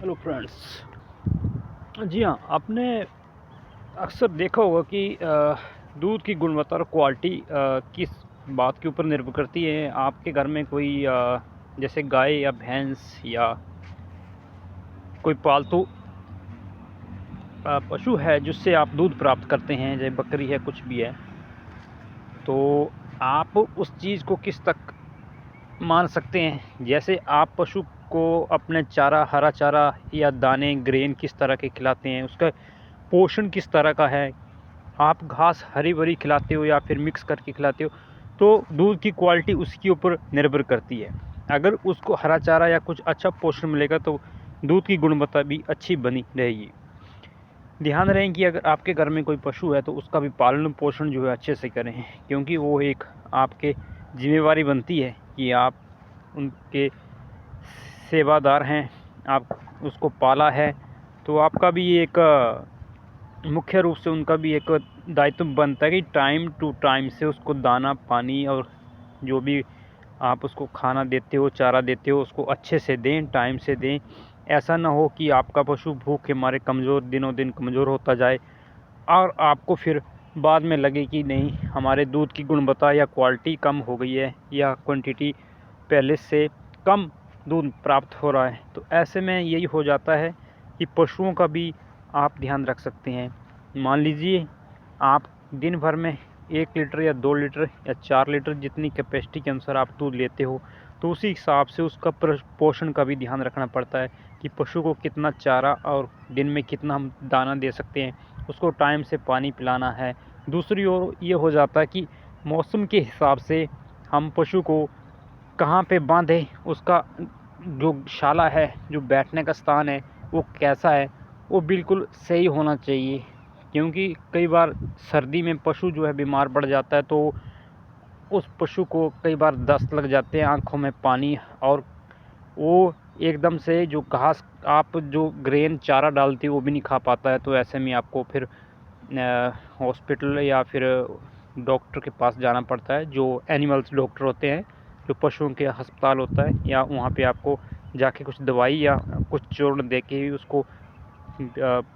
Hello friends. जी हाँ, आपने अक्सर देखा होगा कि दूध की गुणवत्ता और क्वालिटी किस बात के ऊपर निर्भर करती है। आपके घर में कोई जैसे गाय या भैंस या कोई पालतू पशु है जिससे आप दूध प्राप्त करते हैं, जैसे बकरी है, कुछ भी है, तो आप उस चीज़ को किस तक मान सकते हैं। जैसे आप पशु को अपने चारा, हरा चारा या दाने, ग्रेन किस तरह के खिलाते हैं, उसका पोषण किस तरह का है, आप घास हरी भरी खिलाते हो या फिर मिक्स करके खिलाते हो, तो दूध की क्वालिटी उसके ऊपर निर्भर करती है। अगर उसको हरा चारा या कुछ अच्छा पोषण मिलेगा तो दूध की गुणवत्ता भी अच्छी बनी रहेगी। ध्यान रहे कि अगर आपके घर में कोई पशु है तो उसका भी पालन पोषण जो है अच्छे से करें, क्योंकि वो एक आपके जिम्मेवारी बनती है कि आप उनके सेवादार हैं, आप उसको पाला है, तो आपका भी एक मुख्य रूप से उनका भी एक दायित्व बनता है कि टाइम टू टाइम से उसको दाना, पानी और जो भी आप उसको खाना देते हो, चारा देते हो, उसको अच्छे से दें, टाइम से दें। ऐसा ना हो कि आपका पशु भूख के मारे कमज़ोर, दिनों दिन कमज़ोर होता जाए और आपको फिर बाद में लगे कि नहीं, हमारे दूध की गुणवत्ता या क्वालिटी कम हो गई है या क्वांटिटी पहले से कम दूध प्राप्त हो रहा है। तो ऐसे में यही हो जाता है कि पशुओं का भी आप ध्यान रख सकते हैं। मान लीजिए आप दिन भर में 1 लीटर या 2 लीटर या 4 लीटर जितनी कैपेसिटी के अनुसार आप दूध लेते हो, तो उसी हिसाब से उसका पोषण का भी ध्यान रखना पड़ता है कि पशु को कितना चारा और दिन में कितना हम दाना दे सकते हैं, उसको टाइम से पानी पिलाना है। दूसरी ओर ये हो जाता है कि मौसम के हिसाब से हम पशु को कहाँ पे बांधें, उसका जो शाला है, जो बैठने का स्थान है, वो कैसा है, वो बिल्कुल सही होना चाहिए। क्योंकि कई बार सर्दी में पशु जो है बीमार पड़ जाता है, तो उस पशु को कई बार दस्त लग जाते हैं, आँखों में पानी, और वो एकदम से जो घास आप जो ग्रेन चारा डालते हो वो भी नहीं खा पाता है। तो ऐसे में आपको फिर हॉस्पिटल या फिर डॉक्टर के पास जाना पड़ता है, जो एनिमल्स डॉक्टर होते हैं, जो पशुओं के अस्पताल होता है, या वहाँ पे आपको जाके कुछ दवाई या कुछ चूर्ण दे के ही उसको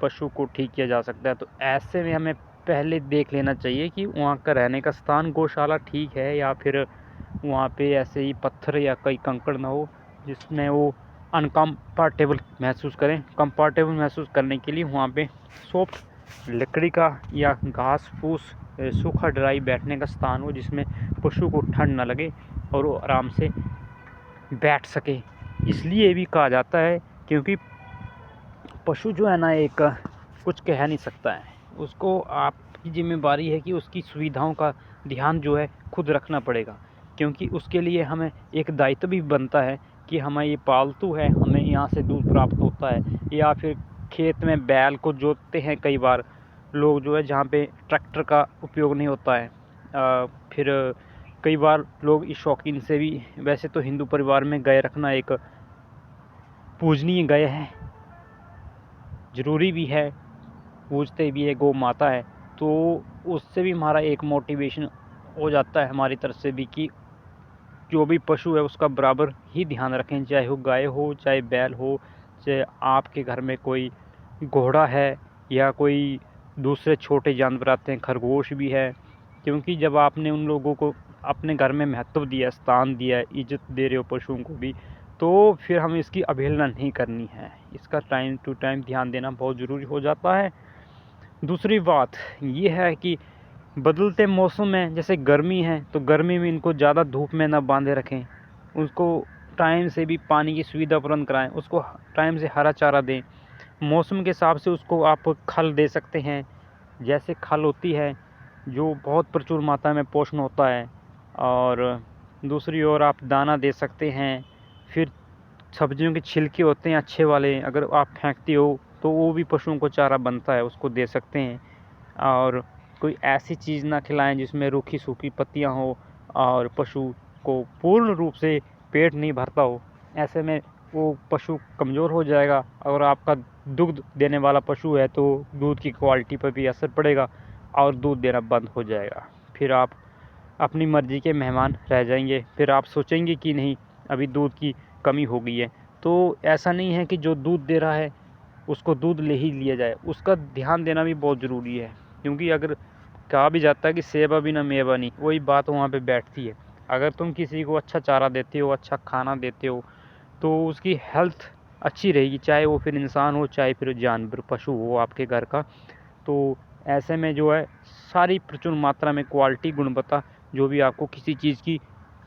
पशु को ठीक किया जा सकता है। तो ऐसे में हमें पहले देख लेना चाहिए कि वहाँ का रहने का स्थान, गौशाला ठीक है या फिर वहाँ पे ऐसे ही पत्थर या कई कंकड़ ना हो जिसमें वो अनकम्फर्टेबल महसूस करें। कंफर्टेबल महसूस करने के लिए वहाँ पे सॉफ्ट लकड़ी का या घास फूस, सूखा ड्राई बैठने का स्थान हो जिसमें पशु को ठंड ना लगे और वो आराम से बैठ सके। इसलिए भी कहा जाता है क्योंकि पशु जो है ना, एक कुछ कह नहीं सकता है, उसको आपकी जिम्मेदारी है कि उसकी सुविधाओं का ध्यान जो है खुद रखना पड़ेगा। क्योंकि उसके लिए हमें एक दायित्व भी बनता है कि हमें ये पालतू है, हमें यहाँ से दूध प्राप्त होता है। या फिर खेत में बैल को जोतते हैं कई बार लोग जो है, जहाँ पे ट्रैक्टर का उपयोग नहीं होता है। फिर कई बार लोग इस शौकीन से भी, वैसे तो हिंदू परिवार में गाय रखना एक पूजनीय गाय है, ज़रूरी भी है, पूजते भी है, गौ माता है। तो उससे भी हमारा एक मोटिवेशन हो जाता है हमारी तरफ से भी कि जो भी पशु है उसका बराबर ही ध्यान रखें, चाहे वो गाय हो, चाहे बैल हो, चाहे आपके घर में कोई घोड़ा है या कोई दूसरे छोटे जानवर आते हैं, खरगोश भी है। क्योंकि जब आपने उन लोगों को अपने घर में महत्व दिया, स्थान दिया है, इज्जत दे रहे हो पशुओं को भी, तो फिर हमें इसकी अवहेलना नहीं करनी है। इसका टाइम टू टाइम ध्यान देना बहुत ज़रूरी हो जाता है। दूसरी बात ये है कि बदलते मौसम में, जैसे गर्मी है, तो गर्मी में इनको ज़्यादा धूप में ना बांधे रखें, उसको टाइम से भी पानी की सुविधा प्रदान कराएं, उसको टाइम से हरा चारा दें। मौसम के हिसाब से उसको आप खल दे सकते हैं, जैसे खल होती है जो बहुत प्रचुर मात्रा में पोषण होता है। और दूसरी ओर आप दाना दे सकते हैं। फिर सब्जियों के छिलके होते हैं अच्छे वाले, अगर आप फेंकते हो तो वो भी पशुओं को चारा बनता है, उसको दे सकते हैं। और कोई ऐसी चीज़ ना खिलाएं जिसमें रूखी सूखी पत्तियां हो और पशु को पूर्ण रूप से पेट नहीं भरता हो। ऐसे में वो पशु कमज़ोर हो जाएगा, और आपका दूध देने वाला पशु है तो दूध की क्वालिटी पर भी असर पड़ेगा और दूध देना बंद हो जाएगा। फिर आप अपनी मर्ज़ी के मेहमान रह जाएंगे। फिर आप सोचेंगे कि नहीं, अभी दूध की कमी हो गई है, तो ऐसा नहीं है कि जो दूध दे रहा है उसको दूध ले ही लिया जाए, उसका ध्यान देना भी बहुत ज़रूरी है। क्योंकि अगर कहा भी जाता है कि सेवा बिना मेवा नहीं, वही बात वहाँ पे बैठती है। अगर तुम किसी को अच्छा चारा देते हो, अच्छा खाना देते हो, तो उसकी हेल्थ अच्छी रहेगी, चाहे वो फिर इंसान हो, चाहे फिर जानवर पशु हो आपके घर का। तो ऐसे में जो है सारी प्रचुर मात्रा में क्वालिटी, गुणवत्ता, जो भी आपको किसी चीज़ की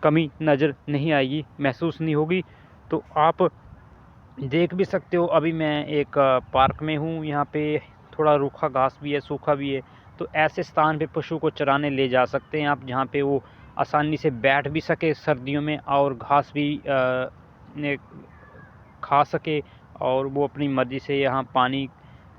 कमी नज़र नहीं आएगी, महसूस नहीं होगी। तो आप देख भी सकते हो, अभी मैं एक पार्क में हूँ, यहाँ पे थोड़ा रूखा घास भी है, सूखा भी है। तो ऐसे स्थान पे पशु को चराने ले जा सकते हैं आप, जहाँ पे वो आसानी से बैठ भी सके सर्दियों में, और घास भी खा सके, और वो अपनी मर्ज़ी से यहाँ पानी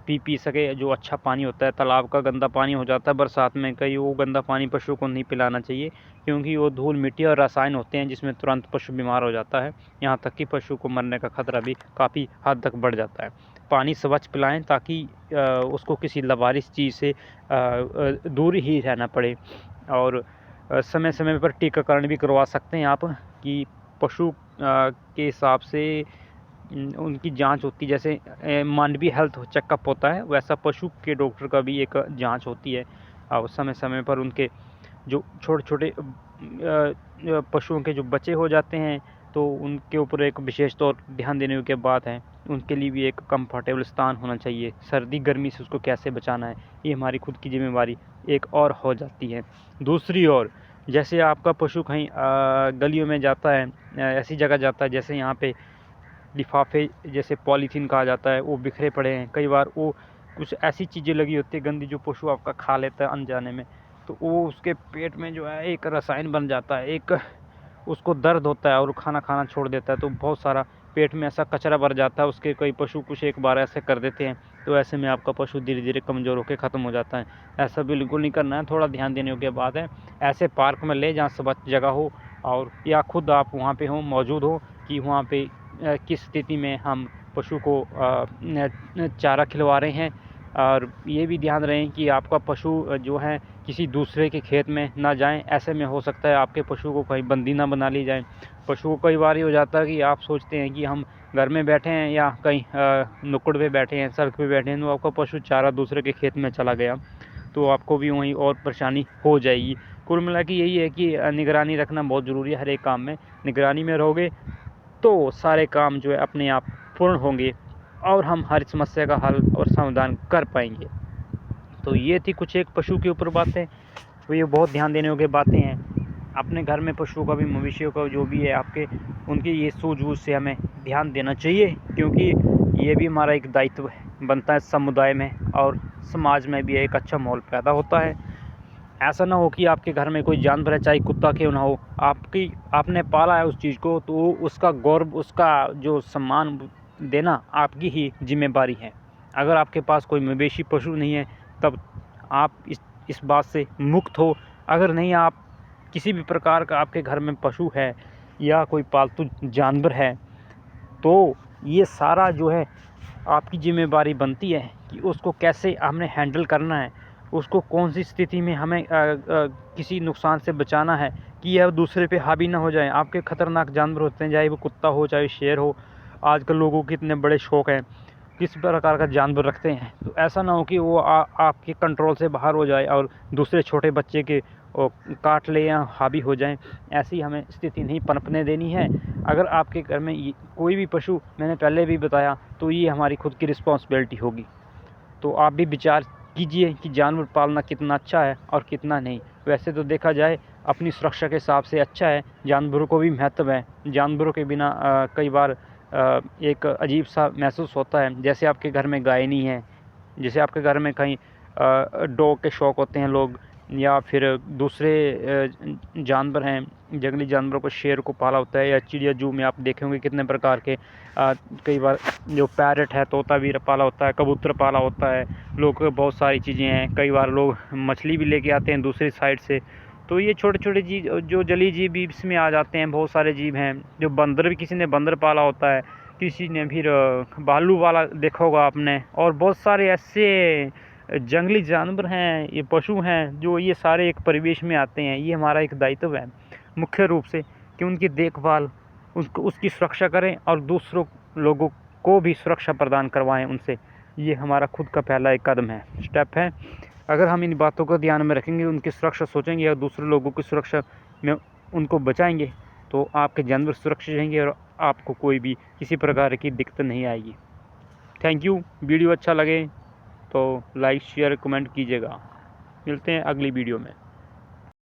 पी सके, जो अच्छा पानी होता है। तालाब का गंदा पानी हो जाता है बरसात में, कहीं वो गंदा पानी पशु को नहीं पिलाना चाहिए, क्योंकि वो धूल मिट्टी और रसायन होते हैं जिसमें तुरंत पशु बीमार हो जाता है। यहाँ तक कि पशु को मरने का खतरा भी काफ़ी हद तक बढ़ जाता है। पानी स्वच्छ पिलाएं ताकि उसको किसी लवारिस चीज़ से दूर ही रहना पड़े। और समय समय पर टीकाकरण भी करवा सकते हैं आप, कि पशु के हिसाब से उनकी जांच होती है। जैसे मानवीय हेल्थ चेकअप होता है, वैसा पशु के डॉक्टर का भी एक जांच होती है। और समय समय पर उनके जो छोटे छोटे पशुओं के जो बच्चे हो जाते हैं, तो उनके ऊपर एक विशेष तौर ध्यान देने की बात है। उनके लिए भी एक कंफर्टेबल स्थान होना चाहिए। सर्दी गर्मी से उसको कैसे बचाना है, ये हमारी खुद की जिम्मेवारी एक और हो जाती है। दूसरी ओर, जैसे आपका पशु कहीं गलियों में जाता है, ऐसी जगह जाता है जैसे यहाँ पे लिफाफे, जैसे पॉलीथीन कहा जाता है, वो बिखरे पड़े हैं। कई बार वो कुछ ऐसी चीज़ें लगी होती है गंदी, जो पशु आपका खा लेता है अनजाने में, तो वो उसके पेट में जो है एक रसायन बन जाता है, एक उसको दर्द होता है और खाना खाना छोड़ देता है। तो बहुत सारा पेट में ऐसा कचरा भर जाता है उसके। कई पशु कुछ एक बार ऐसे कर देते हैं, तो ऐसे में आपका पशु धीरे धीरे कमज़ोर होकर ख़त्म हो जाता है। ऐसा बिल्कुल नहीं करना है, थोड़ा ध्यान देने की बात है। ऐसे पार्क में ले जहाँ स्वच्छ जगह हो, और या खुद आप वहाँ पे हो, मौजूद हो, कि वहाँ पे किस स्थिति में हम पशु को चारा खिलवा रहे हैं। और ये भी ध्यान रहे कि आपका पशु जो है किसी दूसरे के खेत में ना जाएं। ऐसे में हो सकता है आपके पशु को कहीं बंदी ना बना ली जाए। पशु को कई बार ये हो जाता है कि आप सोचते हैं कि हम घर में बैठे हैं या कहीं नुक्कड़ पे बैठे हैं, सड़क पे बैठे हैं, तो आपका पशु चारा दूसरे के खेत में चला गया, तो आपको भी वहीं और परेशानी हो जाएगी। कुल मिला के यही है कि निगरानी रखना बहुत ज़रूरी है। हर एक काम में निगरानी में रहोगे तो सारे काम जो है अपने आप पूर्ण होंगे, और हम हर समस्या का हल और समाधान कर पाएंगे। तो ये थी कुछ एक पशु के ऊपर बातें। तो ये बहुत ध्यान देने योग्य बातें हैं। अपने घर में पशुओं का भी, मवेशियों का जो भी है आपके, उनकी ये सूझबूझ से हमें ध्यान देना चाहिए, क्योंकि ये भी हमारा एक दायित्व बनता है समुदाय में, और समाज में भी एक अच्छा माहौल पैदा होता है। ऐसा ना हो कि आपके घर में कोई जानवर है, चाहे कुत्ता क्यों ना हो, आपने पाला है उस चीज़ को, तो उसका गौरव, उसका जो सम्मान देना आपकी ही जिम्मेदारी है। अगर आपके पास कोई मवेशी पशु नहीं है, तब आप इस बात से मुक्त हो। अगर नहीं, आप किसी भी प्रकार का आपके घर में पशु है या कोई पालतू जानवर है, तो ये सारा जो है आपकी जिम्मेदारी बनती है कि उसको कैसे हमने हैंडल करना है, उसको कौन सी स्थिति में हमें किसी नुकसान से बचाना है, कि यह दूसरे पे हावी ना हो जाए। आपके ख़तरनाक जानवर होते हैं, चाहे वो कुत्ता हो, चाहे शेर हो। आजकल लोगों के इतने बड़े शौक़ हैं, किस प्रकार का जानवर रखते हैं, तो ऐसा ना हो कि वो आपके कंट्रोल से बाहर हो जाए और दूसरे छोटे बच्चे के काट ले या हावी हो जाएं। ऐसी हमें स्थिति नहीं पनपने देनी है। अगर आपके घर में कोई भी पशु, मैंने पहले भी बताया, तो ये हमारी खुद की रिस्पॉन्सिबिलिटी होगी। तो आप भी विचार कीजिए कि जानवर पालना कितना अच्छा है और कितना नहीं। वैसे तो देखा जाए अपनी सुरक्षा के हिसाब से अच्छा है, जानवरों को भी महत्व है। जानवरों के बिना कई बार एक अजीब सा महसूस होता है। जैसे आपके घर में गाय नहीं है, जैसे आपके घर में कहीं डॉग के शौक़ होते हैं लोग, या फिर दूसरे जानवर हैं, जंगली जानवरों को, शेर को पाला होता है, या चिड़िया जू में आप देखे होंगे कितने प्रकार के कई बार जो पैरट है, तोता भी पाला होता है, कबूतर पाला होता है। लोग बहुत सारी चीज़ें हैं, कई बार लोग मछली भी लेके आते हैं दूसरी साइड से। तो ये छोटे छोटे जीव, जो जलीय जीव भी इसमें आ जाते हैं। बहुत सारे जीव हैं, जो बंदर भी, किसी ने बंदर पाला होता है, किसी ने फिर भालू वाला देखा होगा आपने। और बहुत सारे ऐसे जंगली जानवर हैं, ये पशु हैं, जो ये सारे एक परिवेश में आते हैं। ये हमारा एक दायित्व है मुख्य रूप से, कि उनकी देखभाल, उसकी सुरक्षा करें और दूसरों लोगों को भी सुरक्षा प्रदान करवाएं उनसे। ये हमारा खुद का पहला एक कदम है, स्टेप है। अगर हम इन बातों को ध्यान में रखेंगे, उनकी सुरक्षा सोचेंगे और दूसरे लोगों की सुरक्षा में उनको बचाएंगे, तो आपके जानवर सुरक्षित रहेंगे और आपको कोई भी किसी प्रकार की दिक्कत नहीं आएगी। Thank you. वीडियो अच्छा लगे तो लाइक शेयर कमेंट कीजिएगा। मिलते हैं अगली वीडियो में।